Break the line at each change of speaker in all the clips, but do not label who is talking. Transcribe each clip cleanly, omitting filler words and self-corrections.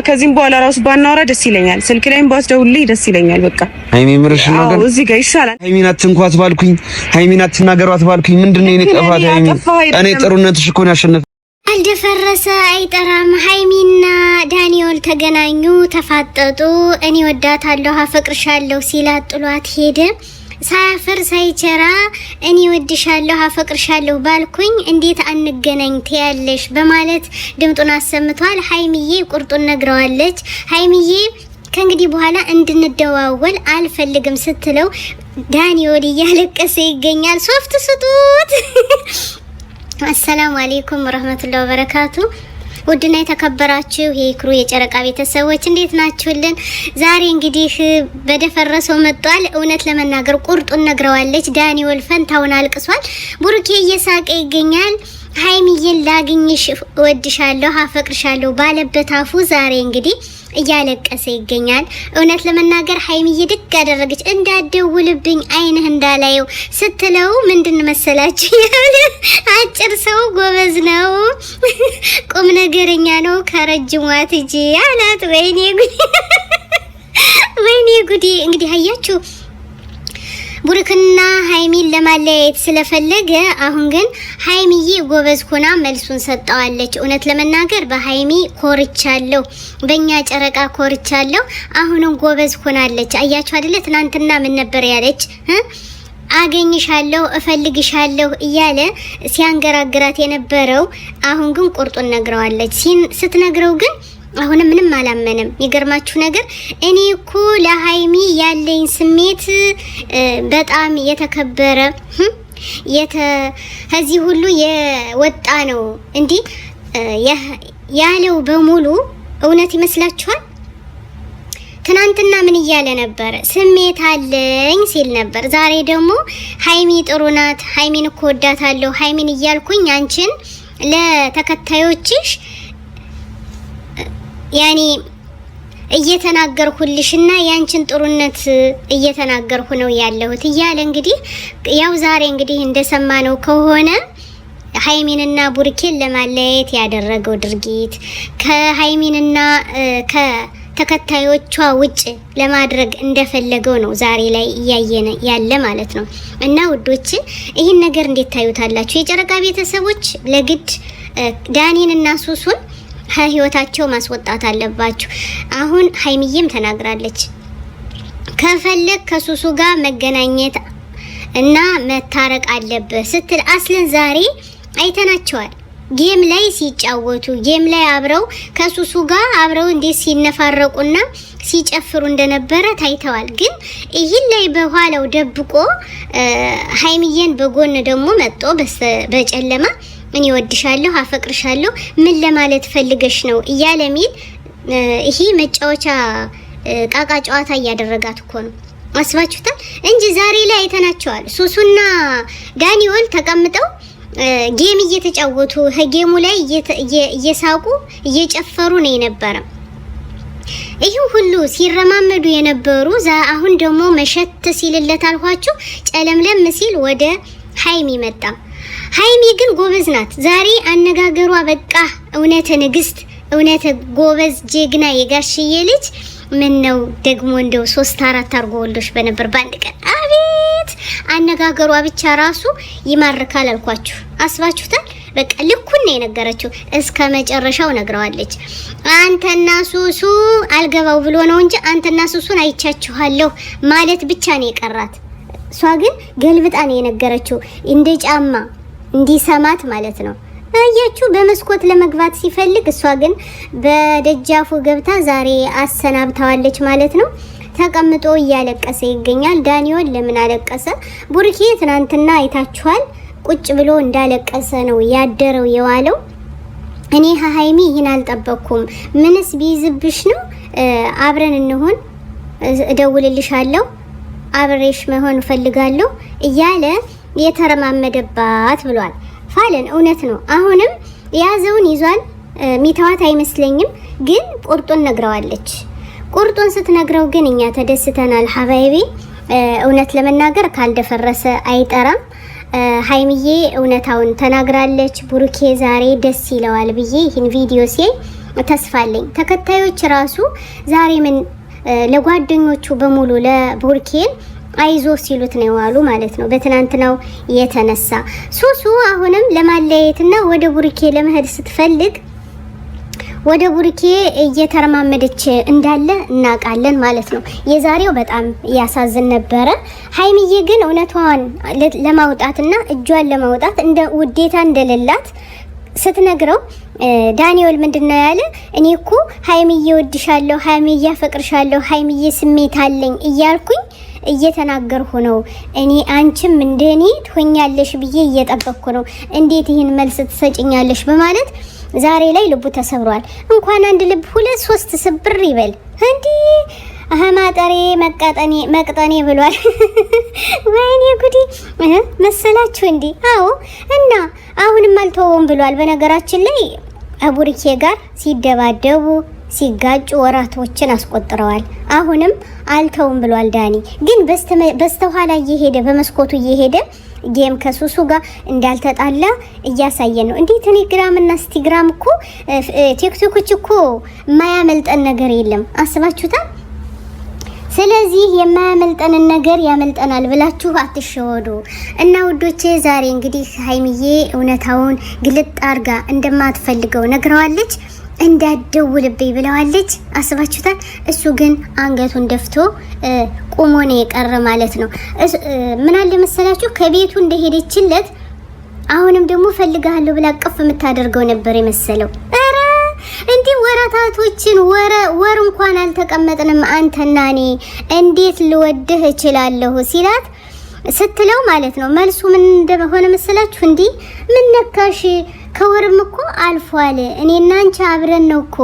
ከዚህም በኋላ ራሱ ባናወራ ደስ ይለኛል። ስልክ ላይም ባስደውልልኝ ደስ ይለኛል። በቃ
ሃይሚ ምርሽ ነው ግን
እዚህ ጋር ይሻላል።
ሃይሚን አትንኳት ባልኩኝ፣ ሃይሚን አትናገሯት ባልኩኝ ምንድነው የኔ ጥፋት? ሃይሚ እኔ ጥሩነትሽ እኮ ነው ያሸነፈ።
አልደፈረሰ አይጠራም። ሃይሚና ዳንኤል ተገናኙ፣ ተፋጠጡ። እኔ ወዳታለሁ አፈቅርሻለሁ ሲላት ጥሏት ሄደ። ሳያፍር ሳይቸራ እኔ ወድሻለሁ አፈቅርሻለሁ ባልኩኝ እንዴት አንገናኝ ትያለሽ በማለት ድምጡን አሰምቷል። ሃይሚዬ ቁርጡን ነግረዋለች። ሃይሚዬ ከእንግዲህ በኋላ እንድንደዋወል አልፈልግም ስትለው ዳንኤል እያለቀሰ ይገኛል። ሶፍት ስጡት። አሰላሙ አለይኩም ወራህመቱላሂ ወበረካቱ። ውድና የተከበራችሁ የኢክሩ የጨረቃ ቤተሰቦች እንዴት ናችሁልን? ዛሬ እንግዲህ በደፈረሰው መጥቷል። እውነት ለመናገር ቁርጡን ነግረዋለች። ዳንኤል ፈንታውን አልቅሷል። ቡርኬ እየሳቀ ይገኛል። ሃይሚዬን ላግኝሽ እወድሻለሁ አፈቅርሻለሁ ባለበት አፉ ዛሬ እንግዲህ እያለቀሰ ይገኛል። እውነት ለመናገር ሃይሚዬ ድግ አደረገች። እንዳደውልብኝ አይንህ እንዳላየው ስትለው ምንድን መሰላችሁ ያለ አጭር ሰው ጎበዝ ነው፣ ቁም ነገረኛ ነው፣ ከረጅሟት እጂ አላት። ወይኔ ጉዲ ወይኔ ጉዲ። እንግዲህ አያችሁ ቡርክና ሃይሚን ለማለያየት ስለፈለገ አሁን ግን ሃይሚዬ ጎበዝ ሆና መልሱን ሰጣዋለች። እውነት ለመናገር በሃይሚ ኮርቻለሁ፣ በእኛ ጨረቃ ኮርቻለሁ። አሁንም ጎበዝ ሆናለች። አያችሁ አይደለ? ትናንትና ምን ነበር ያለች? አገኝሻለሁ እፈልግሻለሁ እያለ ሲያንገራግራት የነበረው አሁን ግን ቁርጡን ነግረዋለች። ስትነግረው ግን አሁን ምንም አላመነም። ይገርማችሁ ነገር እኔ እኮ ለሃይሚ ያለኝ ስሜት በጣም የተከበረ ከዚህ ሁሉ የወጣ ነው እንዴ ያለው በሙሉ እውነት ይመስላችኋል? ትናንትና ምን እያለ ነበር? ስሜት አለኝ ሲል ነበር። ዛሬ ደግሞ ሃይሚ ጥሩ ናት፣ ሃይሚን እኮ ወዳታለሁ፣ ሃይሚን እያልኩኝ አንቺን ለተከታዮችሽ ያኔ እየተናገርኩልሽና ያንቺን ጥሩነት እየተናገርኩ ነው ያለሁት እያለ እንግዲህ ያው ዛሬ እንግዲህ እንደሰማነው ከሆነ ሃይሚንና ቡርኬን ለማለያየት ያደረገው ድርጊት ከሃይሚንና ከተከታዮቿ ውጭ ለማድረግ እንደፈለገው ነው ዛሬ ላይ እያየነ ያለ ማለት ነው። እና ውዶች ይህን ነገር እንዴት ታዩታላችሁ? የጨረቃ ቤተሰቦች ለግድ ዳኒንና ሱሱን ህይወታቸው ማስወጣት አለባችሁ። አሁን ሃይሚዬም ተናግራለች። ከፈለክ ከሱሱ ጋር መገናኘት እና መታረቅ አለበት ስትል አስለን ዛሬ አይተናቸዋል። ጌም ላይ ሲጫወቱ ጌም ላይ አብረው ከሱሱ ጋር አብረው እንዴት ሲነፋረቁና ሲጨፍሩ እንደነበረ ታይተዋል። ግን ይህን ላይ በኋላው ደብቆ ሃይሚዬን በጎን ደግሞ መጥቶ በጨለማ እኔ ወድሻለሁ አፈቅርሻለሁ ምን ለማለት ፈልገሽ ነው እያለ ሚል ይሄ መጫወቻ ቃቃ ጨዋታ እያደረጋት እኮ ነው። አስባችሁታል እንጂ ዛሬ ላይ አይተናቸዋል። ሱሱና ዳንኤል ተቀምጠው ጌም እየተጫወቱ ጌሙ ላይ እየሳቁ እየጨፈሩ ነው የነበረ። ይሄ ሁሉ ሲረማመዱ የነበሩ አሁን ደግሞ መሸት ሲልለት አልኋችሁ ጨለምለም ሲል ወደ ሃይሚ መጣ። ሃይሚ ግን ጎበዝ ናት። ዛሬ አነጋገሯ በቃ እውነተ ንግስት፣ እውነተ ጎበዝ ጀግና የጋሽዬ ልጅ ምን ነው ደግሞ እንደው 3-4 አርጎ ወልዶሽ በነበር ባንድ ቀን። አቤት አነጋገሯ ብቻ ራሱ ይማርካል አልኳችሁ። አስባችሁታል? በቃ ልኩን ነው የነገረችው። እስከ መጨረሻው ነግረዋለች። አንተና ሱሱ አልገባው ብሎ ነው እንጂ አንተና ሱሱን አይቻችኋለሁ ማለት ብቻ ነው የቀራት። እሷ ግን ገልብጣ ነው የነገረችው እንደ ጫማ እንዲሰማት ማለት ነው። አያችሁ በመስኮት ለመግባት ሲፈልግ እሷ ግን በደጃፉ ገብታ ዛሬ አሰናብታዋለች ማለት ነው። ተቀምጦ እያለቀሰ ይገኛል። ዳንኤል ለምን አለቀሰ? ቡርኬ ትናንትና አይታችኋል። ቁጭ ብሎ እንዳለቀሰ ነው ያደረው የዋለው። እኔ ሃይሚ ይህን አልጠበቅኩም። ምንስ ቢይዝብሽ ነው? አብረን እንሆን፣ እደውልልሻለሁ፣ አብሬሽ መሆን ፈልጋለሁ እያለ የተረማመደባት ብሏል። ፋለን እውነት ነው። አሁንም ያዘውን ይዟል። ሚታዋት አይመስለኝም፣ ግን ቁርጡን ነግረዋለች። ቁርጡን ስትነግረው ግን እኛ ተደስተናል ሐባይቢ። እውነት ለመናገር ካልደፈረሰ አይጠራም። ሃይሚዬ እውነታውን ተናግራለች። ቡርኬ ዛሬ ደስ ይለዋል ብዬ ይህን ቪዲዮ ሲያይ ተስፋለኝ። ተከታዮች ራሱ ዛሬ ምን ለጓደኞቹ በሙሉ ለቡርኬን አይዞ ሲሉት ነው ያሉ ማለት ነው። በትናንትናው የተነሳ ሱሱ አሁንም ለማለያየትና ወደ ቡርኬ ለመሄድ ስትፈልግ ወደ ቡርኬ እየተረማመደች እንዳለ እናውቃለን ማለት ነው። የዛሬው በጣም ያሳዝን ነበረ። ሀይሚዬ ግን እውነቷን ለማውጣትና እጇን ለማውጣት እንደ ውዴታ እንደሌላት ስትነግረው ዳንኤል ምንድነው ያለ? እኔ እኮ ሀይሚዬ ወድሻለሁ፣ ሀይሚዬ አፈቅርሻለሁ፣ ሀይሚዬ ስሜት አለኝ እያልኩኝ እየተናገርኩ ነው። እኔ አንቺም እንደኔ ትሆኛለሽ ብዬ እየጠበቅኩ ነው። እንዴት ይህን መልስ ትሰጭኛለሽ? በማለት ዛሬ ላይ ልቡ ተሰብሯል። እንኳን አንድ ልብ ሁለት ሶስት ስብር ይበል እንዴ! አህማጠሬ መቅጠኔ ብሏል። ወይኔ ጉዲ መሰላችሁ እንዴ? አዎ። እና አሁንም አልተወውም ብሏል። በነገራችን ላይ አቡርኬ ጋር ሲደባደቡ ሲጋጩ ወራቶችን አስቆጥረዋል። አሁንም አልተውም ብሏል። ዳኒ ግን በስተኋላ እየሄደ በመስኮቱ እየሄደ ጌም ከሱሱ ጋር እንዳልተጣላ እያሳየን ነው። እንዴ ቴሌግራም እና ኢንስታግራም እኮ ቲክቶክ እኮ የማያመልጠን ነገር የለም። አስባችሁታል? ስለዚህ የማያመልጠንን ነገር ያመልጠናል ብላችሁ አትሸወዱ። እና ውዶቼ ዛሬ እንግዲህ ሀይሚዬ እውነታውን ግልጥ አርጋ እንደማትፈልገው ነግረዋለች። እንዳደውልብኝ ብለዋለች። አስባችሁታል? እሱ ግን አንገቱን ደፍቶ ቆሞ ነው የቀረ ማለት ነው። ምን አለ መሰላችሁ ከቤቱ እንደሄደችለት አሁንም ደግሞ ፈልጋለሁ ብላ አቀፍ የምታደርገው ነበር የመሰለው። አረ እንዴ ወራታቶችን ወር እንኳን አልተቀመጥንም አንተና እኔ እንዴት ልወድህ እችላለሁ ሲላት ስትለው ማለት ነው። መልሱ ምን እንደሆነ መሰላችሁ? እንዴ ምን ነካሽ? ከወርም እኮ አልፏል። እኔና አንቺ አብረን ነው እኮ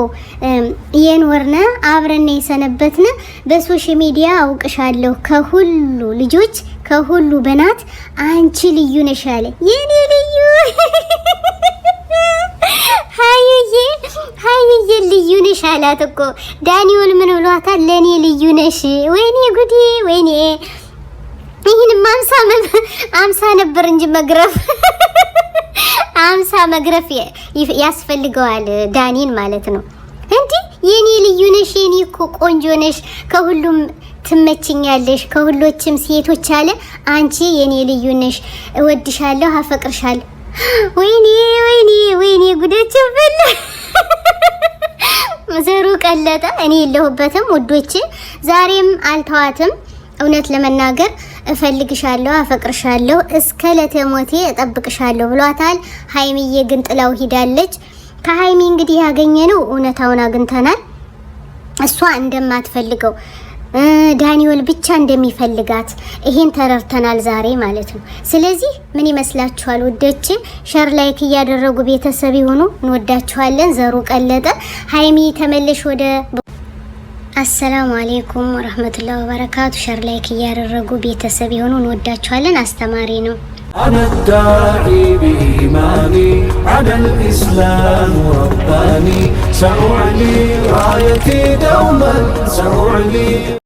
የኖርነ አብረን የሰነበትነ። በሶሻል ሚዲያ አውቅሻለሁ ከሁሉ ልጆች ከሁሉ በናት አንቺ ልዩ ነሽ አለ። የኔ ልዩ ሀይዬ ልዩ ነሽ አላት እኮ። ዳንኤል ምን ብሏታል? ለኔ ልዩ ነሽ። ወይኔ ጉዲ ወይኔ። ይሄንማ 50 ነበር እንጂ መግረፍ 50 መግረፍ ያስፈልገዋል ዳኒን ማለት ነው። እንዴ የኔ ልዩ ነሽ፣ የኔ እኮ ቆንጆ ነሽ፣ ከሁሉም ትመችኛለሽ፣ ከሁሎችም ሴቶች አለ አንቺ የኔ ልዩ ነሽ፣ እወድሻለሁ፣ አፈቅርሻለሁ። ወይኔ ወይኔ ወይኔ ጉዳችን ፈለ ዘሩ ቀለጠ። እኔ የለሁበትም ውዶቼ፣ ዛሬም አልተዋትም። እውነት ለመናገር እፈልግሻለሁ፣ አፈቅርሻለሁ፣ እስከ ለተሞቴ እጠብቅሻለሁ ብሏታል። ሀይሚዬ ግን ጥላው ሂዳለች። ከሀይሚ እንግዲህ ያገኘነው እውነታውን አግኝተናል። እሷ እንደማትፈልገው ዳንኤል ብቻ እንደሚፈልጋት ይሄን ተረርተናል ዛሬ ማለት ነው። ስለዚህ ምን ይመስላችኋል ውዶቼ? ሸር ላይክ እያደረጉ ቤተሰብ ይሁኑ። እንወዳችኋለን። ዘሩ ቀለጠ። ሀይሚ ተመለሽ ወደ አሰላሙ አለይኩም ወራህመቱላሂ ወበረካቱ። ሸር ላይክ እያደረጉ ቤተሰብ ይሁኑ። እንወዳችኋለን። አስተማሪ ነው።
أنا الداعي بإيماني على الإسلام رباني سأعلي رايتي دوما سأعلي